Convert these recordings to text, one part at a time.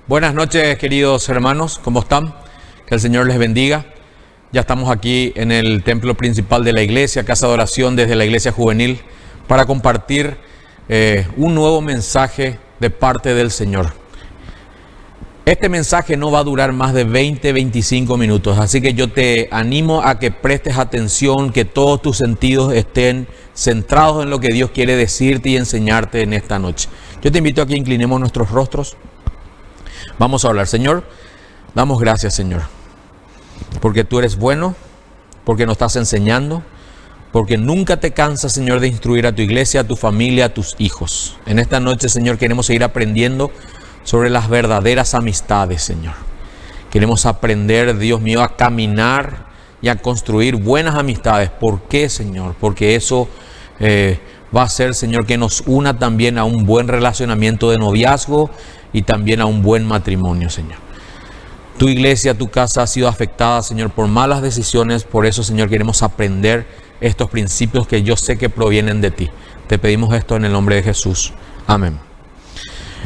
Buenas noches, queridos hermanos, ¿cómo están? Que el Señor les bendiga. Ya estamos aquí en el templo principal de la iglesia, casa de oración desde la iglesia juvenil, para compartir un nuevo mensaje de parte del Señor. Este mensaje no va a durar más de 20-25 minutos, así que yo te animo a que prestes atención, que todos tus sentidos estén centrados en lo que Dios quiere decirte y enseñarte en esta noche. Yo te invito a que inclinemos nuestros rostros. Vamos a hablar. Señor, damos gracias, Señor, porque tú eres bueno, porque nos estás enseñando, porque nunca te cansas, Señor, de instruir a tu iglesia, a tu familia, a tus hijos. En esta noche, Señor, queremos seguir aprendiendo sobre las verdaderas amistades, Señor. Queremos aprender, Dios mío, a caminar y a construir buenas amistades. ¿Por qué, Señor? Porque eso va a hacer, Señor, que nos una también a un buen relacionamiento de noviazgo y también a un buen matrimonio, Señor. Tu iglesia, tu casa ha sido afectada, Señor, por malas decisiones. Por eso, Señor, queremos aprender estos principios que yo sé que provienen de ti. Te pedimos esto en el nombre de Jesús. Amén.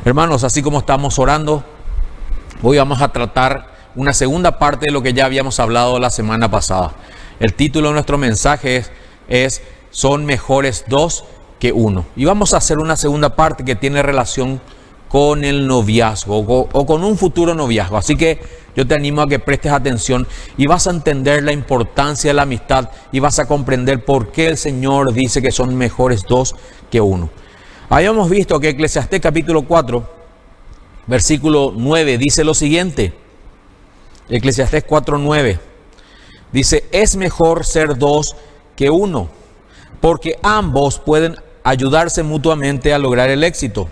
Hermanos, así como estamos orando, hoy vamos a tratar una segunda parte de lo que ya habíamos hablado la semana pasada. El título de nuestro mensaje es "Son mejores dos que uno". Y vamos a hacer una segunda parte que tiene relación con el noviazgo o con un futuro noviazgo. Así que yo te animo a que prestes atención y vas a entender la importancia de la amistad y vas a comprender por qué el Señor dice que son mejores dos que uno. Habíamos visto que Eclesiastés capítulo 4, versículo 9 dice lo siguiente. Eclesiastés 4:9 dice: es mejor ser dos que uno, porque ambos pueden ayudarse mutuamente a lograr el éxito.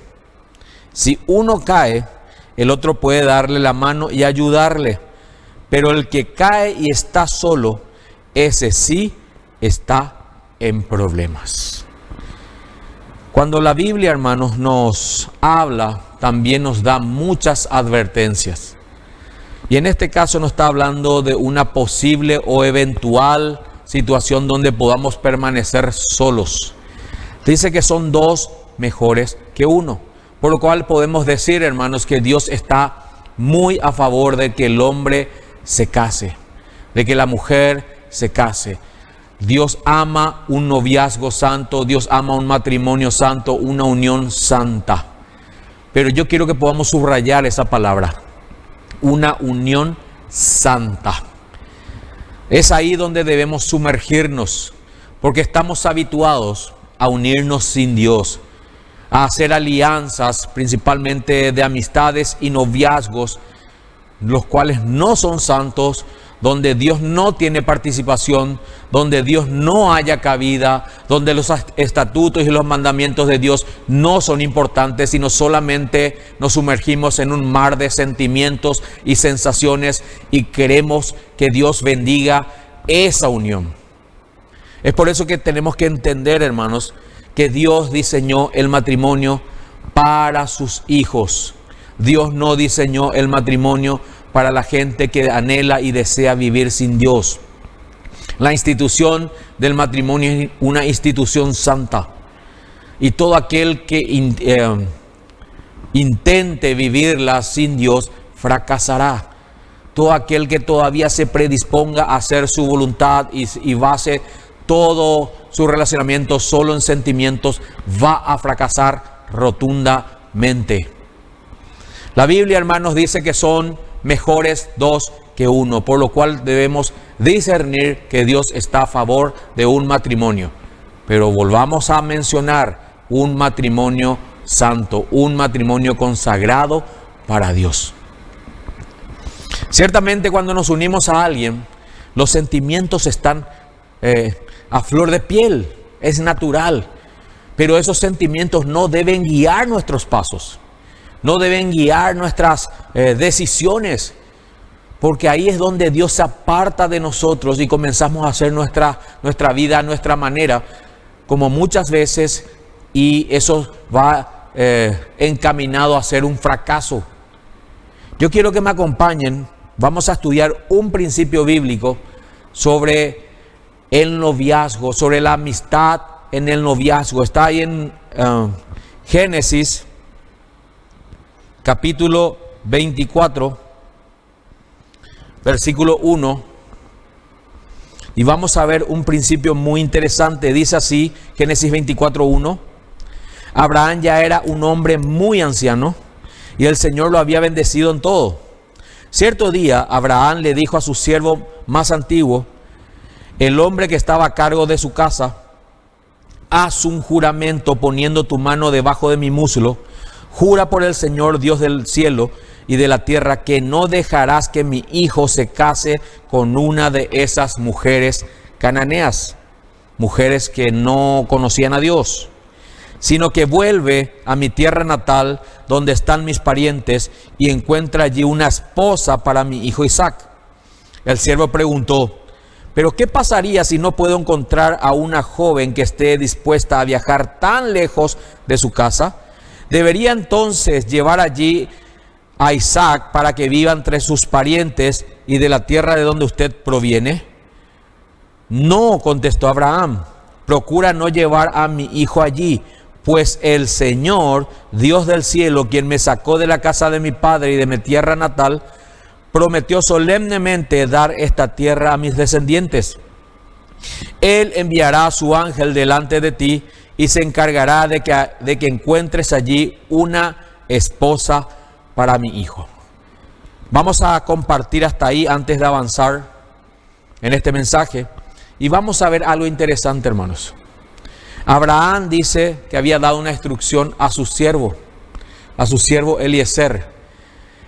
Si uno cae, el otro puede darle la mano y ayudarle, pero el que cae y está solo, ese sí está en problemas. Cuando la Biblia, hermanos, nos habla, también nos da muchas advertencias. Y en este caso nos está hablando de una posible o eventual situación donde podamos permanecer solos. Dice que son dos mejores que uno. Por lo cual podemos decir, hermanos, que Dios está muy a favor de que el hombre se case, de que la mujer se case. Dios ama un noviazgo santo, Dios ama un matrimonio santo, una unión santa. Pero yo quiero que podamos subrayar esa palabra, una unión santa. Es ahí donde debemos sumergirnos, porque estamos habituados a unirnos sin Dios, a hacer alianzas principalmente de amistades y noviazgos, los cuales no son santos, donde Dios no tiene participación, donde Dios no haya cabida, donde los estatutos y los mandamientos de Dios no son importantes, sino solamente nos sumergimos en un mar de sentimientos y sensaciones y queremos que Dios bendiga esa unión. Es por eso que tenemos que entender, hermanos, que Dios diseñó el matrimonio para sus hijos. Dios no diseñó el matrimonio para la gente que anhela y desea vivir sin Dios. La institución del matrimonio es una institución santa. Y todo aquel que intente vivirla sin Dios fracasará. Todo aquel que todavía se predisponga a hacer su voluntad y base todo su relacionamiento solo en sentimientos, va a fracasar rotundamente. La Biblia, hermanos, dice que son mejores dos que uno, por lo cual debemos discernir que Dios está a favor de un matrimonio. Pero volvamos a mencionar un matrimonio santo, un matrimonio consagrado para Dios. Ciertamente cuando nos unimos a alguien, los sentimientos están a flor de piel, es natural, pero esos sentimientos no deben guiar nuestros pasos, no deben guiar nuestras decisiones, porque ahí es donde Dios se aparta de nosotros y comenzamos a hacer nuestra vida a nuestra manera, como muchas veces, y eso va encaminado a ser un fracaso. Yo quiero que me acompañen, vamos a estudiar un principio bíblico sobre el noviazgo, sobre la amistad en el noviazgo. Está ahí en Génesis capítulo 24, versículo 1. Y vamos a ver un principio muy interesante. Dice así, Génesis 24, 1. Abraham ya era un hombre muy anciano y el Señor lo había bendecido en todo. Cierto día, Abraham le dijo a su siervo más antiguo, el hombre que estaba a cargo de su casa: haz un juramento poniendo tu mano debajo de mi muslo. Jura por el Señor, Dios del cielo y de la tierra, que no dejarás que mi hijo se case con una de esas mujeres cananeas, mujeres que no conocían a Dios, sino que vuelve a mi tierra natal, donde están mis parientes, y encuentra allí una esposa para mi hijo Isaac. El siervo preguntó: ¿pero qué pasaría si no puedo encontrar a una joven que esté dispuesta a viajar tan lejos de su casa? ¿Debería entonces llevar allí a Isaac para que viva entre sus parientes y de la tierra de donde usted proviene? No, contestó Abraham, procura no llevar a mi hijo allí, pues el Señor, Dios del cielo, quien me sacó de la casa de mi padre y de mi tierra natal, prometió solemnemente dar esta tierra a mis descendientes. Él enviará a su ángel delante de ti y se encargará de que encuentres allí una esposa para mi hijo. Vamos a compartir hasta ahí antes de avanzar en este mensaje y vamos a ver algo interesante, hermanos. Abraham dice que había dado una instrucción a su siervo Eliezer.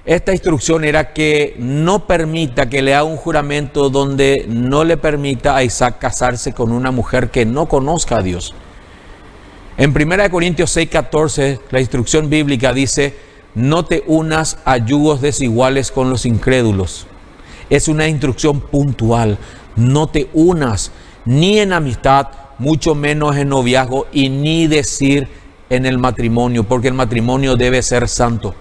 Esta instrucción era que no permita que le haga un juramento donde no le permita a Isaac casarse con una mujer que no conozca a Dios. En 1 Corintios 6:14, la instrucción bíblica dice: no te unas a yugos desiguales con los incrédulos. Es una instrucción puntual. No te unas ni en amistad, mucho menos en noviazgo, y ni decir en el matrimonio, porque el matrimonio debe ser santo.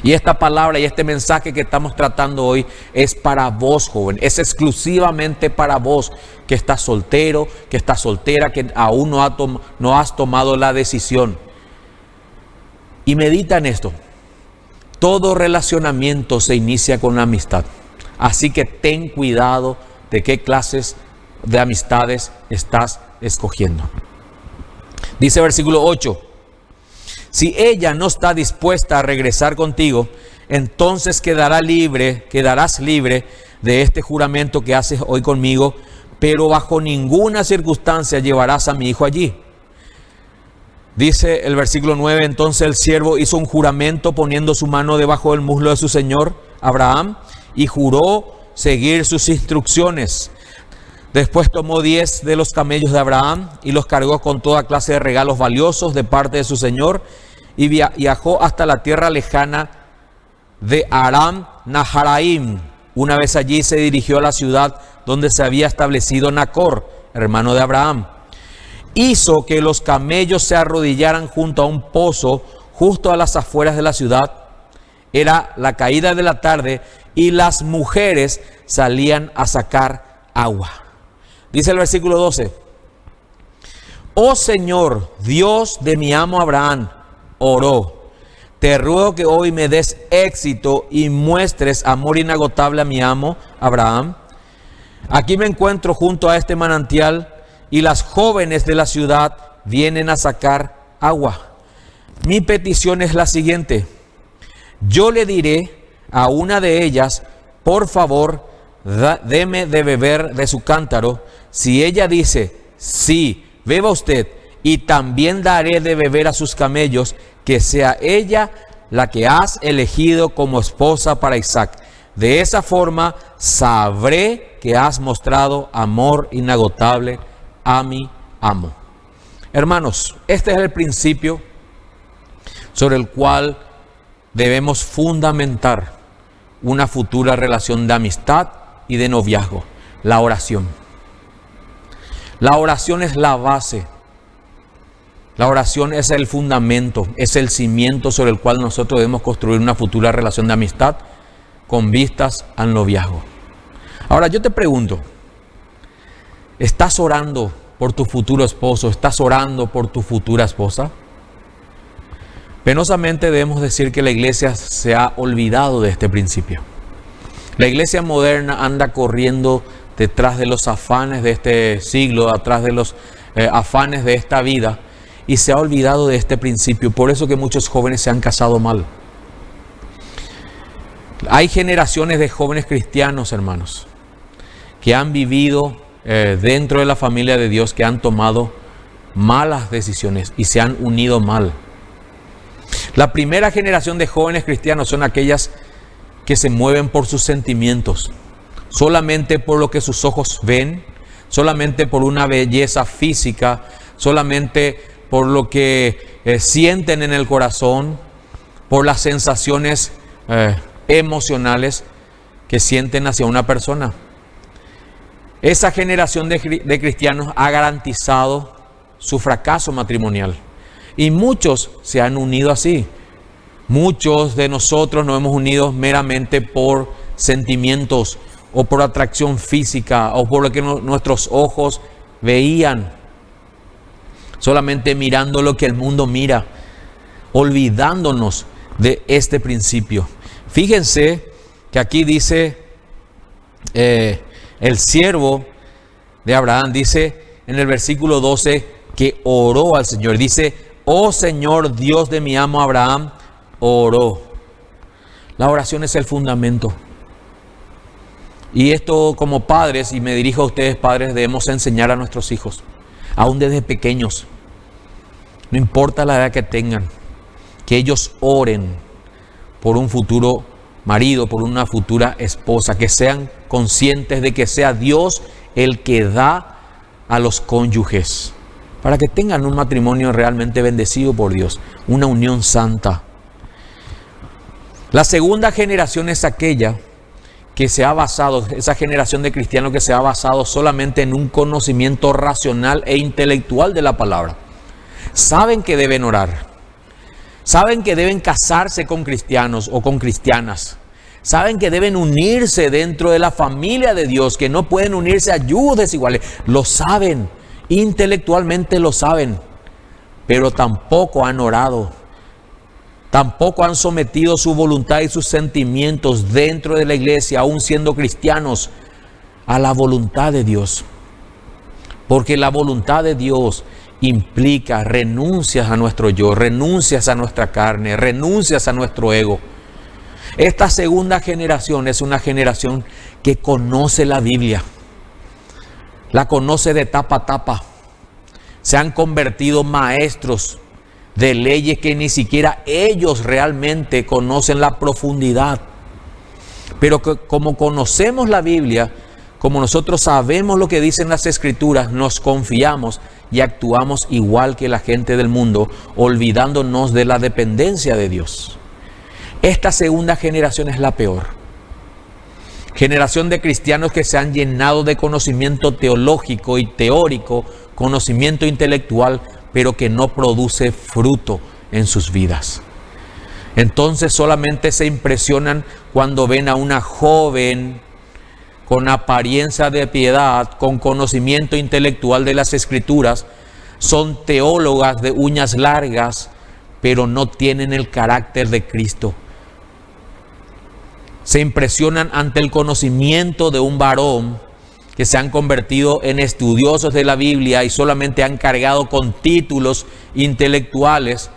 Y esta palabra y este mensaje que estamos tratando hoy es para vos, joven. Es exclusivamente para vos que estás soltero, que estás soltera, que aún no has tomado la decisión. Y medita en esto. Todo relacionamiento se inicia con la amistad. Así que ten cuidado de qué clases de amistades estás escogiendo. Dice versículo 8. Si ella no está dispuesta a regresar contigo, entonces quedarás libre de este juramento que haces hoy conmigo, pero bajo ninguna circunstancia llevarás a mi hijo allí. Dice el versículo 9, entonces el siervo hizo un juramento poniendo su mano debajo del muslo de su señor Abraham y juró seguir sus instrucciones. Después tomó 10 de los camellos de Abraham y los cargó con toda clase de regalos valiosos de parte de su señor y viajó hasta la tierra lejana de Aram Naharaim. Una vez allí se dirigió a la ciudad donde se había establecido Nacor, hermano de Abraham. Hizo que los camellos se arrodillaran junto a un pozo justo a las afueras de la ciudad. Era la caída de la tarde y las mujeres salían a sacar agua. Dice el versículo 12: oh Señor, Dios de mi amo Abraham, oró, te ruego que hoy me des éxito y muestres amor inagotable a mi amo Abraham. Aquí me encuentro junto a este manantial y las jóvenes de la ciudad vienen a sacar agua. Mi petición es la siguiente: yo le diré a una de ellas, por favor, deme de beber de su cántaro. Si ella dice, sí, beba usted, y también daré de beber a sus camellos, que sea ella la que has elegido como esposa para Isaac. De esa forma sabré que has mostrado amor inagotable a mi amo. Hermanos, este es el principio sobre el cual debemos fundamentar una futura relación de amistad y de noviazgo: la oración. La oración es la base. La oración es el fundamento, es el cimiento sobre el cual nosotros debemos construir una futura relación de amistad con vistas al noviazgo. Ahora yo te pregunto, ¿estás orando por tu futuro esposo? ¿Estás orando por tu futura esposa? Penosamente debemos decir que la iglesia se ha olvidado de este principio. La iglesia moderna anda corriendo detrás de los afanes de este siglo, atrás de los afanes de esta vida, y se ha olvidado de este principio. Por eso que muchos jóvenes se han casado mal. Hay generaciones de jóvenes cristianos, hermanos, que han vivido dentro de la familia de Dios, que han tomado malas decisiones y se han unido mal. La primera generación de jóvenes cristianos son aquellas que se mueven por sus sentimientos, solamente por lo que sus ojos ven, solamente por una belleza física, solamente por lo que sienten en el corazón, por las sensaciones emocionales que sienten hacia una persona. Esa generación de cristianos ha garantizado su fracaso matrimonial. Y muchos se han unido así. Muchos de nosotros nos hemos unido meramente por sentimientos o por atracción física o por lo que nuestros ojos veían, solamente mirando lo que el mundo mira, olvidándonos de este principio. Fíjense que aquí dice el siervo de Abraham, dice en el versículo 12 que oró al Señor. Dice: oh Señor, Dios de mi amo Abraham, oró. La oración es el fundamento. Y esto, como padres, y me dirijo a ustedes padres, debemos enseñar a nuestros hijos, aún desde pequeños. No importa la edad que tengan, que ellos oren por un futuro marido, por una futura esposa, que sean conscientes de que sea Dios el que da a los cónyuges, para que tengan un matrimonio realmente bendecido por Dios, una unión santa. La segunda generación es aquella que se ha basado, esa generación de cristianos que se ha basado solamente en un conocimiento racional e intelectual de la palabra. Saben que deben orar, saben que deben casarse con cristianos o con cristianas, saben que deben unirse dentro de la familia de Dios, que no pueden unirse a yugos desiguales. Lo saben, intelectualmente lo saben, pero tampoco han orado. Tampoco han sometido su voluntad y sus sentimientos dentro de la iglesia, aún siendo cristianos, a la voluntad de Dios. Porque la voluntad de Dios implica renuncias a nuestro yo, renuncias a nuestra carne, renuncias a nuestro ego. Esta segunda generación es una generación que conoce la Biblia, la conoce de tapa a tapa. Se han convertido maestros de leyes que ni siquiera ellos realmente conocen la profundidad. Pero que, como conocemos la Biblia, como nosotros sabemos lo que dicen las Escrituras, nos confiamos y actuamos igual que la gente del mundo, olvidándonos de la dependencia de Dios. Esta segunda generación es la peor. Generación de cristianos que se han llenado de conocimiento teológico y teórico, conocimiento intelectual, pero que no produce fruto en sus vidas. Entonces solamente se impresionan cuando ven a una joven con apariencia de piedad, con conocimiento intelectual de las Escrituras. Son teólogas de uñas largas, pero no tienen el carácter de Cristo. Se impresionan ante el conocimiento de un varón que se han convertido en estudiosos de la Biblia y solamente han cargado con títulos intelectuales,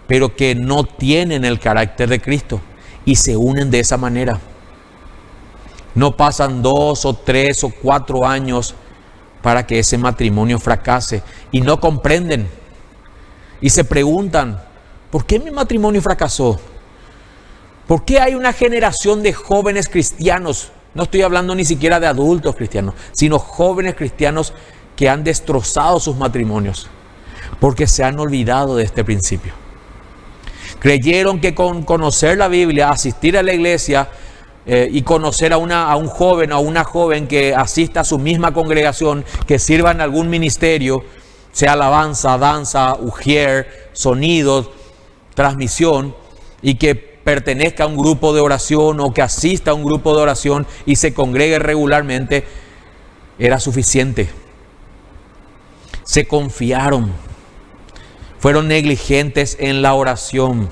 pero que no tienen el carácter de Cristo, y se unen de esa manera. No pasan 2 o 3 o 4 años para que ese matrimonio fracase, y no comprenden y se preguntan: ¿por qué mi matrimonio fracasó? ¿Por qué hay una generación de jóvenes cristianos? No estoy hablando ni siquiera de adultos cristianos, sino jóvenes cristianos que han destrozado sus matrimonios, porque se han olvidado de este principio. Creyeron que con conocer la Biblia, asistir a la iglesia y conocer a un joven o a una joven que asista a su misma congregación, que sirva en algún ministerio, sea alabanza, danza, ujier, sonidos, transmisión, y que pertenezca a un grupo de oración o que asista a un grupo de oración y se congregue regularmente, era suficiente. Se confiaron. Fueron negligentes en la oración.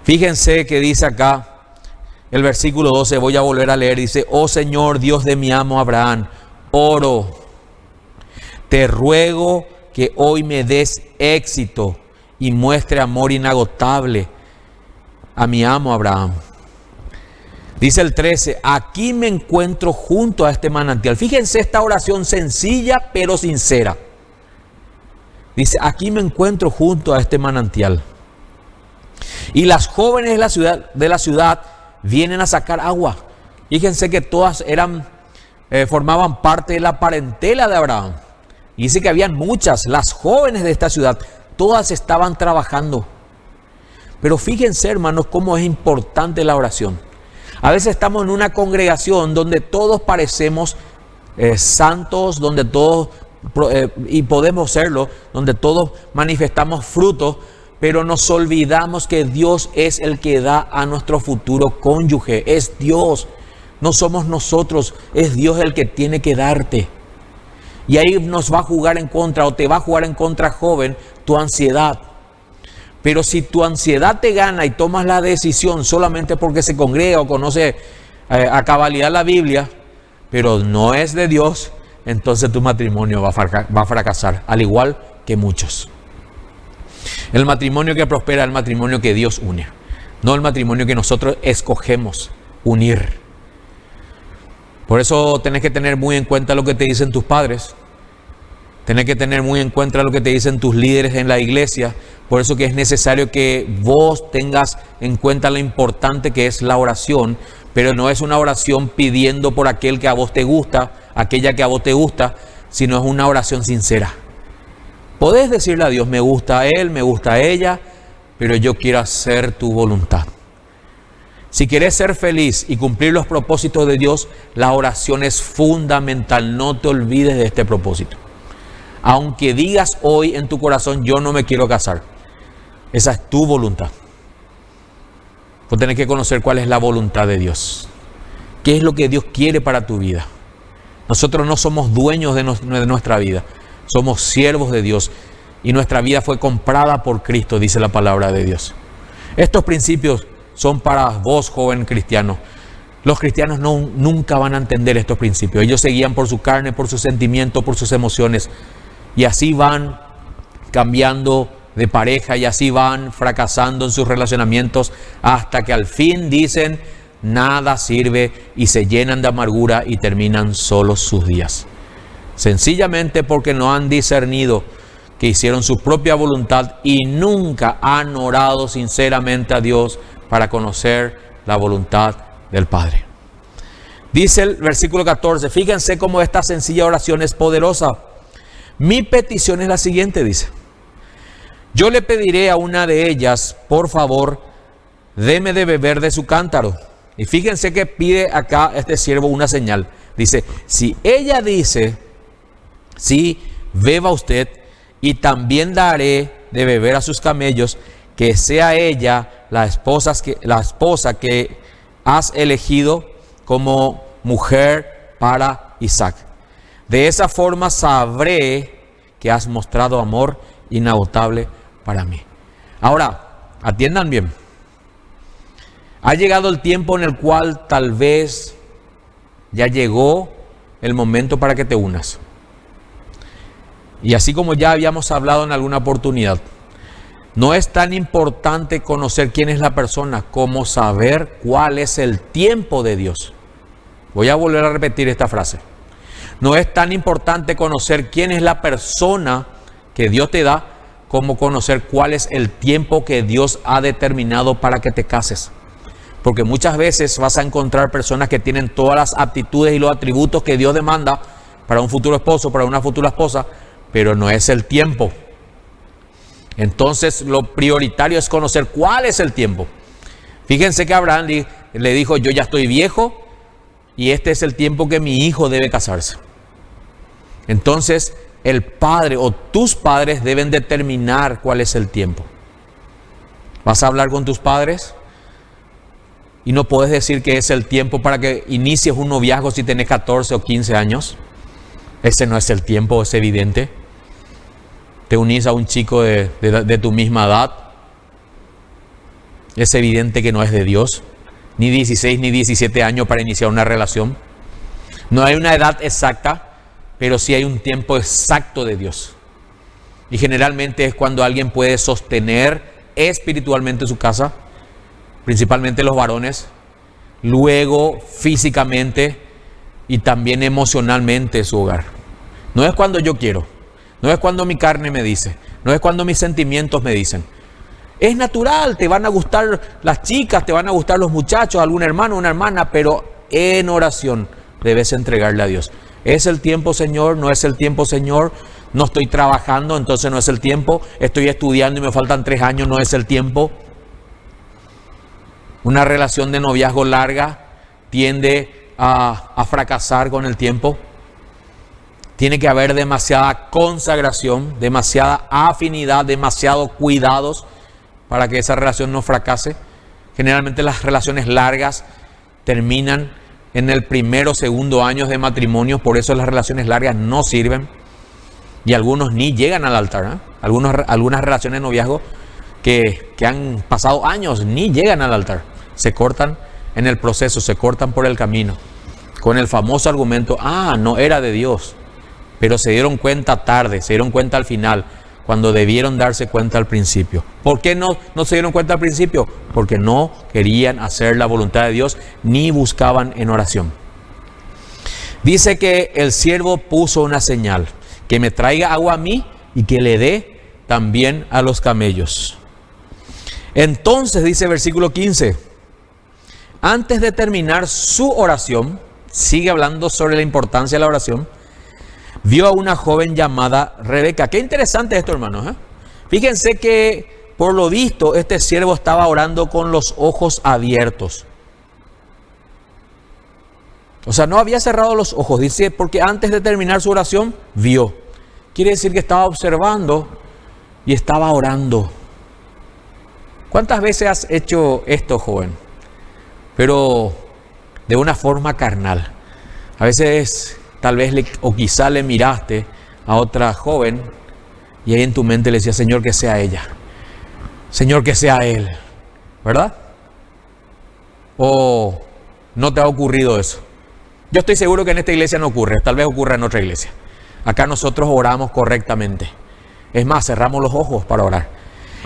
Fíjense que dice acá, el versículo 12, voy a volver a leer, dice: oh Señor, Dios de mi amo Abraham, oro, te ruego que hoy me des éxito y muestre amor inagotable a mi amo Abraham. Dice el 13, aquí me encuentro junto a este manantial. Fíjense esta oración sencilla pero sincera. Dice, aquí me encuentro junto a este manantial. Y las jóvenes de la ciudad vienen a sacar agua. Fíjense que todas formaban parte de la parentela de Abraham. Y dice que habían muchas, las jóvenes de esta ciudad, todas estaban trabajando. Pero fíjense, hermanos, cómo es importante la oración. A veces estamos en una congregación donde todos parecemos santos, donde todos, y podemos serlo, donde todos manifestamos frutos, pero nos olvidamos que Dios es el que da a nuestro futuro cónyuge. Es Dios, no somos nosotros, es Dios el que tiene que darte. Y ahí nos va a jugar en contra, o te va a jugar en contra, joven, tu ansiedad. Pero si tu ansiedad te gana y tomas la decisión solamente porque se congrega o conoce a cabalidad la Biblia, pero no es de Dios, entonces tu matrimonio va a fracasar, al igual que muchos. El matrimonio que prospera es el matrimonio que Dios une, no el matrimonio que nosotros escogemos unir. Por eso tenés que tener muy en cuenta lo que te dicen tus padres. Tenés que tener muy en cuenta lo que te dicen tus líderes en la iglesia. Por eso que es necesario que vos tengas en cuenta lo importante que es la oración. Pero no es una oración pidiendo por aquel que a vos te gusta, aquella que a vos te gusta, sino es una oración sincera. Podés decirle a Dios, me gusta a él, me gusta a ella, pero yo quiero hacer tu voluntad. Si querés ser feliz y cumplir los propósitos de Dios, la oración es fundamental. No te olvides de este propósito. Aunque digas hoy en tu corazón, yo no me quiero casar, esa es tu voluntad. Vos tenés que conocer cuál es la voluntad de Dios. ¿Qué es lo que Dios quiere para tu vida? Nosotros no somos dueños de nuestra vida. Somos siervos de Dios. Y nuestra vida fue comprada por Cristo, dice la palabra de Dios. Estos principios son para vos, joven cristiano. Los cristianos nunca van a entender estos principios. Ellos se guían por su carne, por sus sentimientos, por sus emociones. Y así van cambiando de pareja y así van fracasando en sus relacionamientos hasta que al fin dicen nada sirve y se llenan de amargura y terminan solos sus días. Sencillamente porque no han discernido que hicieron su propia voluntad y nunca han orado sinceramente a Dios para conocer la voluntad del Padre. Dice el versículo 14, fíjense cómo esta sencilla oración es poderosa. Mi petición es la siguiente, dice. Yo le pediré a una de ellas, por favor, deme de beber de su cántaro. Y fíjense que pide acá este siervo una señal. Dice, si ella dice, sí, beba usted, y también daré de beber a sus camellos, que sea ella la esposa que has elegido como mujer para Isaac. De esa forma sabré que has mostrado amor inagotable para mí. Ahora, atiendan bien. Ha llegado el tiempo en el cual tal vez ya llegó el momento para que te unas. Y así como ya habíamos hablado en alguna oportunidad, no es tan importante conocer quién es la persona como saber cuál es el tiempo de Dios. Voy a volver a repetir esta frase. No es tan importante conocer quién es la persona que Dios te da como conocer cuál es el tiempo que Dios ha determinado para que te cases. Porque muchas veces vas a encontrar personas que tienen todas las aptitudes y los atributos que Dios demanda para un futuro esposo, para una futura esposa, pero no es el tiempo. Entonces lo prioritario es conocer cuál es el tiempo. Fíjense que Abraham le dijo, yo ya estoy viejo y este es el tiempo que mi hijo debe casarse. Entonces el padre o tus padres deben determinar cuál es el tiempo. ¿Vas a hablar con tus padres? Y no puedes decir que es el tiempo para que inicies un noviazgo si tenés 14 o 15 años. Ese no es el tiempo, es evidente. te unís a un chico de tu misma edad, es evidente que no es de Dios. Ni 16 ni 17 años para iniciar una relación. No hay una edad exacta, pero sí hay un tiempo exacto de Dios. Y generalmente es cuando alguien puede sostener espiritualmente su casa, principalmente los varones, luego físicamente y también emocionalmente su hogar. No es cuando yo quiero, no es cuando mi carne me dice, no es cuando mis sentimientos me dicen. Es natural, te van a gustar las chicas, te van a gustar los muchachos, algún hermano, una hermana, pero en oración debes entregarle a Dios. ¿Es el tiempo, Señor? ¿No es el tiempo, Señor? No estoy trabajando, entonces no es el tiempo. Estoy estudiando y me faltan 3 años, no es el tiempo. Una relación de noviazgo larga tiende a fracasar con el tiempo. Tiene que haber demasiada consagración, demasiada afinidad, demasiados cuidados para que esa relación no fracase. Generalmente las relaciones largas terminan en el primero o segundo año de matrimonio, por eso las relaciones largas no sirven. Y algunos ni llegan al altar, ¿eh? Algunas relaciones de noviazgo que han pasado años ni llegan al altar. Se cortan en el proceso, se cortan por el camino. Con el famoso argumento, no era de Dios. Pero se dieron cuenta tarde, se dieron cuenta al final, cuando debieron darse cuenta al principio. ¿Por qué no se dieron cuenta al principio? Porque no querían hacer la voluntad de Dios ni buscaban en oración. Dice que el siervo puso una señal, que me traiga agua a mí y que le dé también a los camellos. Entonces dice versículo 15, antes de terminar su oración, sigue hablando sobre la importancia de la oración, vio a una joven llamada Rebeca. Qué interesante esto, hermanos, ¿eh? Fíjense que por lo visto este siervo estaba orando con los ojos abiertos. O sea, no había cerrado los ojos, dice, porque antes de terminar su oración, vio. Quiere decir que estaba observando y estaba orando. ¿Cuántas veces has hecho esto, joven? Pero de una forma carnal. A veces, tal vez, o quizá le miraste a otra joven y ahí en tu mente le decía, Señor, que sea ella. Señor, que sea él. ¿Verdad? ¿O no te ha ocurrido eso? Yo estoy seguro que en esta iglesia no ocurre, tal vez ocurra en otra iglesia. Acá nosotros oramos correctamente. Es más, cerramos los ojos para orar.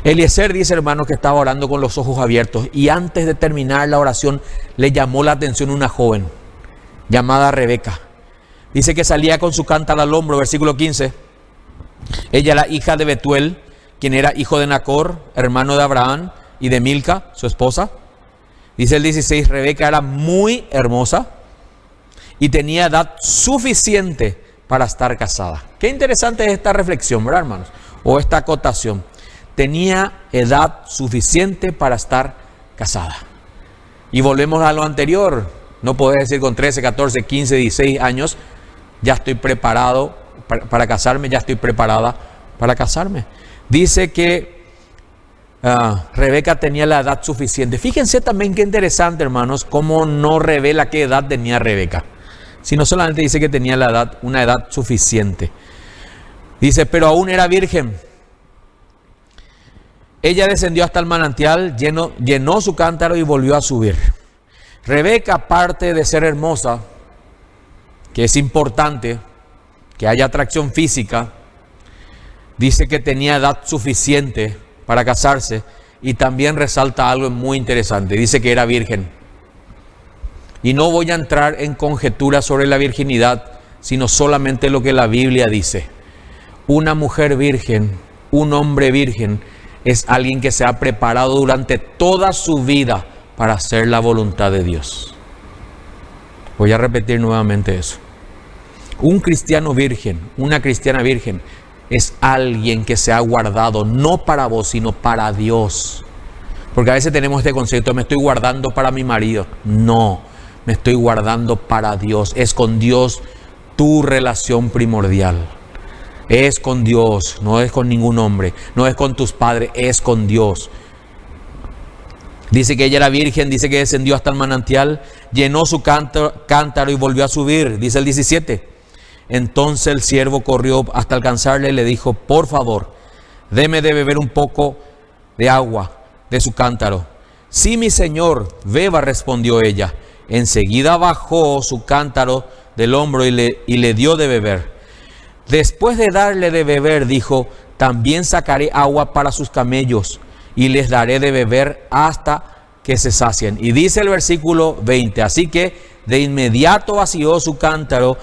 Eliezer dice, hermano, que estaba orando con los ojos abiertos y antes de terminar la oración le llamó la atención una joven llamada Rebeca. Dice que salía con su cántaro al hombro, versículo 15. Ella era hija de Betuel, quien era hijo de Nacor, hermano de Abraham y de Milca, su esposa. Dice el 16, Rebeca era muy hermosa y tenía edad suficiente para estar casada. Qué interesante es esta reflexión, ¿verdad, hermanos? O esta acotación. Tenía edad suficiente para estar casada. Y volvemos a lo anterior. No podés decir con 13, 14, 15, 16 años, ya estoy preparado para casarme, ya estoy preparada para casarme. Dice que Rebeca tenía la edad suficiente. Fíjense también qué interesante, hermanos, cómo no revela qué edad tenía Rebeca, sino solamente dice que tenía una edad suficiente. Dice, pero aún era virgen. Ella descendió hasta el manantial, llenó su cántaro y volvió a subir. Rebeca, aparte de ser hermosa, que es importante que haya atracción física, dice que tenía edad suficiente para casarse y también resalta algo muy interesante. Dice que era virgen. Y no voy a entrar en conjeturas sobre la virginidad, sino solamente lo que la Biblia dice. Una mujer virgen, un hombre virgen, es alguien que se ha preparado durante toda su vida para hacer la voluntad de Dios. Voy a repetir nuevamente eso. Un cristiano virgen, una cristiana virgen, es alguien que se ha guardado no para vos, sino para Dios. Porque a veces tenemos este concepto, me estoy guardando para mi marido. No, me estoy guardando para Dios. Es con Dios tu relación primordial. Es con Dios, no es con ningún hombre, no es con tus padres, es con Dios. Dice que ella era virgen, dice que descendió hasta el manantial, llenó su cántaro y volvió a subir, dice el 17. Entonces el siervo corrió hasta alcanzarle y le dijo: por favor, deme de beber un poco de agua de su cántaro. Sí, mi señor, beba, respondió ella. Enseguida bajó su cántaro del hombro y le dio de beber. Después de darle de beber, dijo: también sacaré agua para sus camellos y les daré de beber hasta que se sacien. Y dice el versículo 20: así que de inmediato vació su cántaro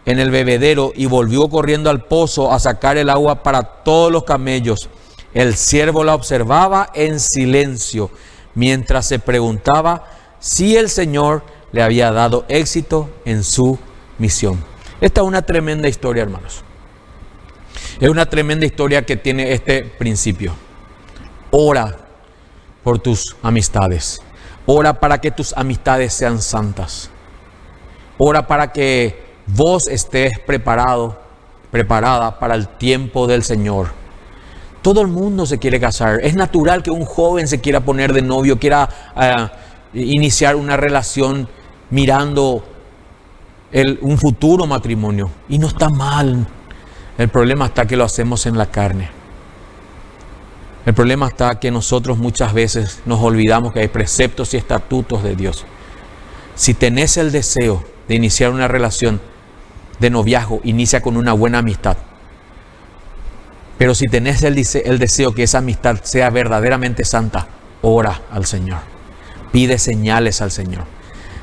en el bebedero y volvió corriendo al pozo a sacar el agua para todos los camellos. El siervo la observaba en silencio mientras se preguntaba si el Señor le había dado éxito en su misión. Esta es una tremenda historia, hermanos. Es una tremenda historia que tiene este principio. Ora por tus amistades. Ora para que tus amistades sean santas. Ora para que vos estés preparada para el tiempo del Señor. Todo el mundo se quiere casar. Es natural que un joven se quiera poner de novio, quiera iniciar una relación mirando un futuro matrimonio. Y no está mal. El problema está que lo hacemos en la carne. El problema está que nosotros muchas veces nos olvidamos que hay preceptos y estatutos de Dios. Si tenés el deseo de iniciar una relación de noviazgo, inicia con una buena amistad. Pero si tenés el deseo que esa amistad sea verdaderamente santa, ora al Señor. Pide señales al Señor.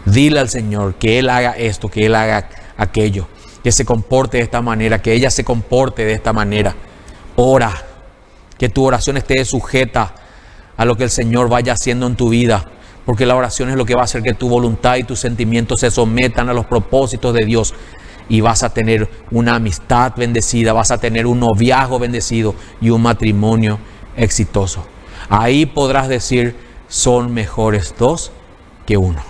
Dile al Señor que Él haga esto, que Él haga aquello, que se comporte de esta manera, que ella se comporte de esta manera. Ora, que tu oración esté sujeta a lo que el Señor vaya haciendo en tu vida, porque la oración es lo que va a hacer que tu voluntad y tus sentimientos se sometan a los propósitos de Dios. Y vas a tener una amistad bendecida, vas a tener un noviazgo bendecido y un matrimonio exitoso. Ahí podrás decir: son mejores dos que uno.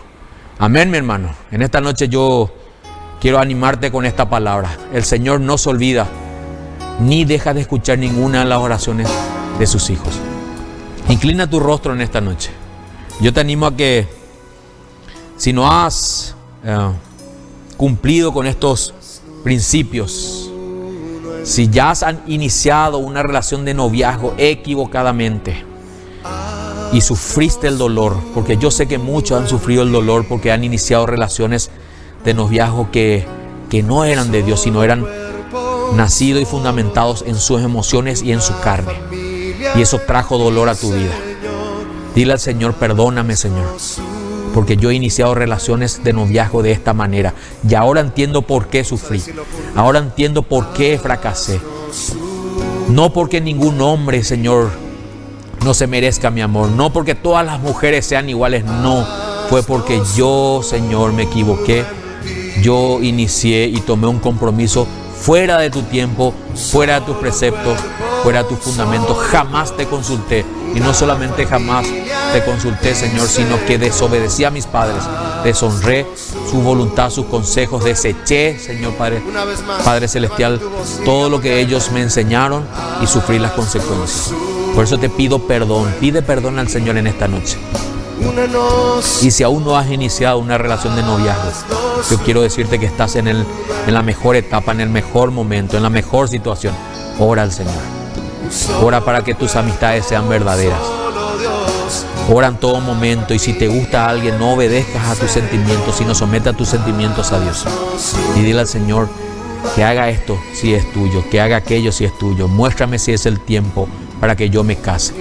Amén, mi hermano. En esta noche yo quiero animarte con esta palabra. El Señor no se olvida ni deja de escuchar ninguna de las oraciones de sus hijos. Inclina tu rostro en esta noche. Yo te animo a que, si no has cumplido con estos principios, si ya has iniciado una relación de noviazgo equivocadamente y sufriste el dolor, porque yo sé que muchos han sufrido el dolor porque han iniciado relaciones de noviazgo que no eran de Dios, sino eran nacidos y fundamentados en sus emociones y en su carne, y eso trajo dolor a tu vida. Dile al Señor: perdóname, Señor, porque yo he iniciado relaciones de noviazgo de esta manera. Y ahora entiendo por qué sufrí. Ahora entiendo por qué fracasé. No porque ningún hombre, Señor, no se merezca mi amor. No porque todas las mujeres sean iguales. No. Fue porque yo, Señor, me equivoqué. Yo inicié y tomé un compromiso fuera de tu tiempo, fuera de tus preceptos, fuera de tus fundamentos. Jamás te consulté. Y no solamente jamás te consulté, Señor, sino que desobedecí a mis padres, deshonré su voluntad, sus consejos, deseché, Señor Padre Celestial, todo lo que ellos me enseñaron y sufrí las consecuencias. Por eso te pido perdón, pide perdón al Señor en esta noche. Y si aún no has iniciado una relación de noviazgo, yo quiero decirte que estás en la mejor etapa, en el mejor momento, en la mejor situación. Ora al Señor. Ora para que tus amistades sean verdaderas. Ora en todo momento, y si te gusta a alguien, no obedezcas a tus sentimientos, sino someta tus sentimientos a Dios. Y dile al Señor que haga esto si es tuyo, que haga aquello si es tuyo. Muéstrame si es el tiempo para que yo me case.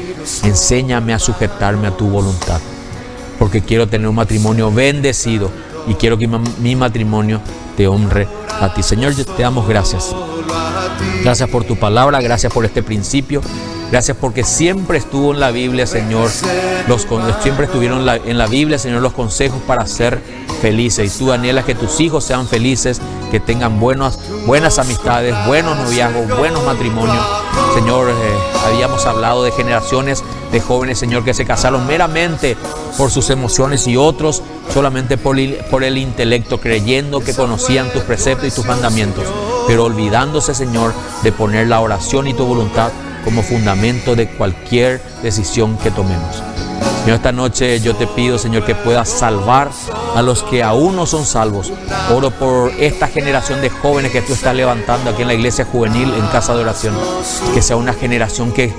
Enséñame a sujetarme a tu voluntad, porque quiero tener un matrimonio bendecido y quiero que mi matrimonio te honre a ti. Señor, te damos gracias. Gracias por tu palabra, gracias por este principio. Gracias porque siempre estuvo en la Biblia, Señor. Siempre estuvieron en la Biblia, Señor, los consejos para ser felices. Y tú anhelas que tus hijos sean felices, que tengan buenas amistades, buenos noviazgos, buenos matrimonios. Señor, habíamos hablado de generaciones de jóvenes, Señor, que se casaron meramente por sus emociones y otros solamente por el intelecto, creyendo que conocían tus preceptos y tus mandamientos, pero olvidándose, Señor, de poner la oración y tu voluntad como fundamento de cualquier decisión que tomemos. Señor, esta noche yo te pido, Señor, que puedas salvar a los que aún no son salvos. Oro por esta generación de jóvenes que tú estás levantando aquí en la iglesia juvenil, en Casa de Oración. Que sea una generación que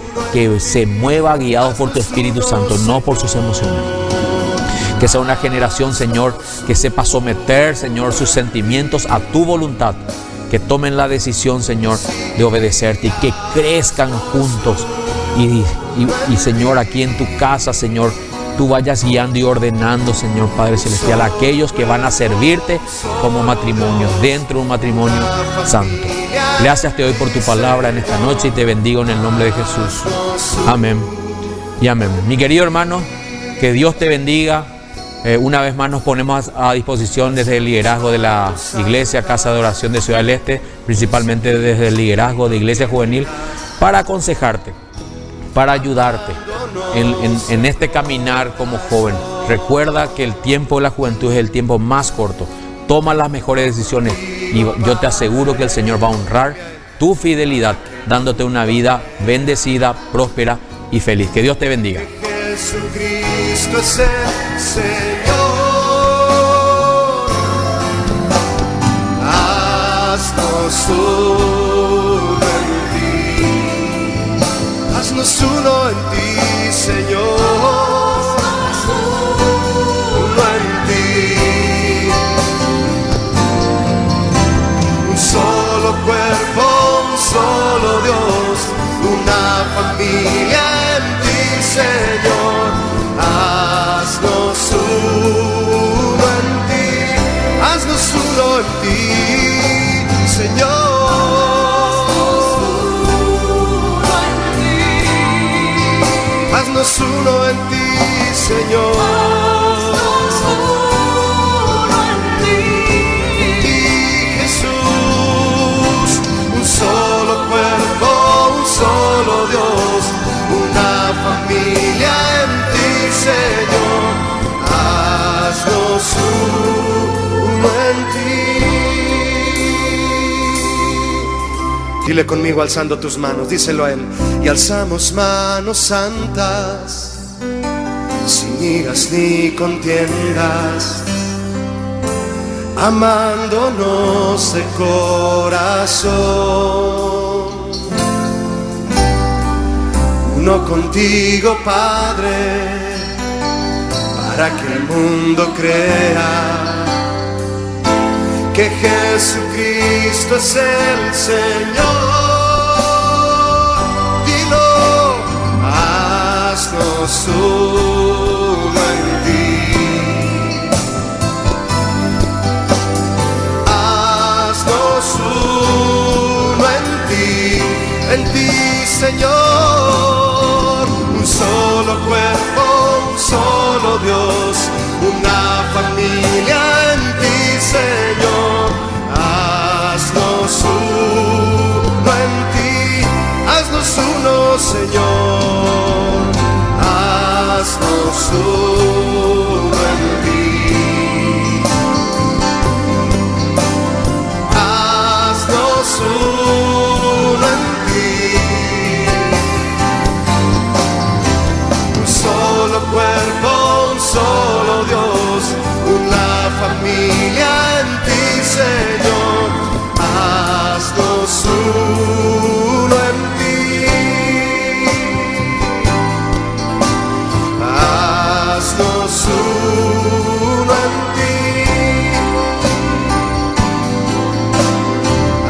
se mueva guiado por tu Espíritu Santo, no por sus emociones. Que sea una generación, Señor, que sepa someter, Señor, sus sentimientos a tu voluntad. Que tomen la decisión, Señor, de obedecerte y que crezcan juntos. Y Señor, aquí en tu casa, Señor, tú vayas guiando y ordenando, Señor Padre Celestial, a aquellos que van a servirte como matrimonio, dentro de un matrimonio santo. Gracias te doy por tu palabra en esta noche y te bendigo en el nombre de Jesús. Amén y amén. Mi querido hermano, que Dios te bendiga. Una vez más nos ponemos a disposición desde el liderazgo de la iglesia Casa de Oración de Ciudad del Este, principalmente desde el liderazgo de Iglesia Juvenil, para aconsejarte, para ayudarte en este caminar como joven. Recuerda que el tiempo de la juventud es el tiempo más corto. Toma las mejores decisiones y yo te aseguro que el Señor va a honrar tu fidelidad, dándote una vida bendecida, próspera y feliz. Que Dios te bendiga. Jesucristo es el Señor. Haznos uno en ti. Haznos uno en ti, Señor. Uno en ti. Un solo cuerpo, un solo Dios, una familia en ti, Señor. Haznos uno en ti, haznos uno en ti, Señor. Haznos uno en ti, Señor. Y Jesús, un solo cuerpo, un solo Dios, una familia en ti, Señor. Haznos uno en ti. Dile conmigo alzando tus manos, díselo a Él. Y alzamos manos santas, sin iras ni contiendas, amándonos de corazón. Uno contigo, Padre, para que el mundo crea que Jesucristo es el Señor. Dilo, haznos uno en ti. Haznos uno en ti, Señor. Un solo cuerpo, un solo Dios, una familia en ti, Señor. Haznos uno en ti, haznos uno, Señor. Haznos uno en ti. Haznos uno en ti. Un solo cuerpo, un solo Dios, una familia en ti, Señor. Haznos uno en ti. Haznos uno en ti.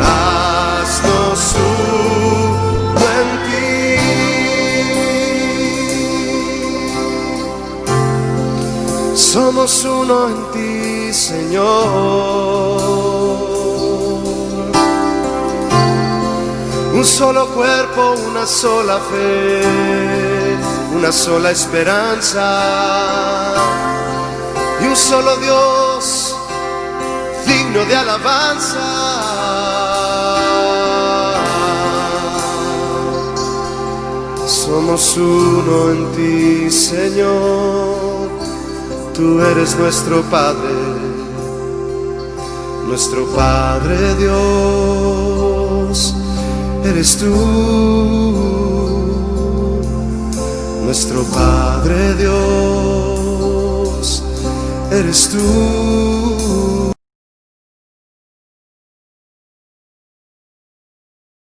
Haznos uno en ti. Somos uno en ti, Señor. Un solo cuerpo, una sola fe, una sola esperanza y un solo Dios digno de alabanza. Somos uno en ti, Señor. Tú eres nuestro Padre Dios. Eres tú nuestro Padre Dios, eres tú.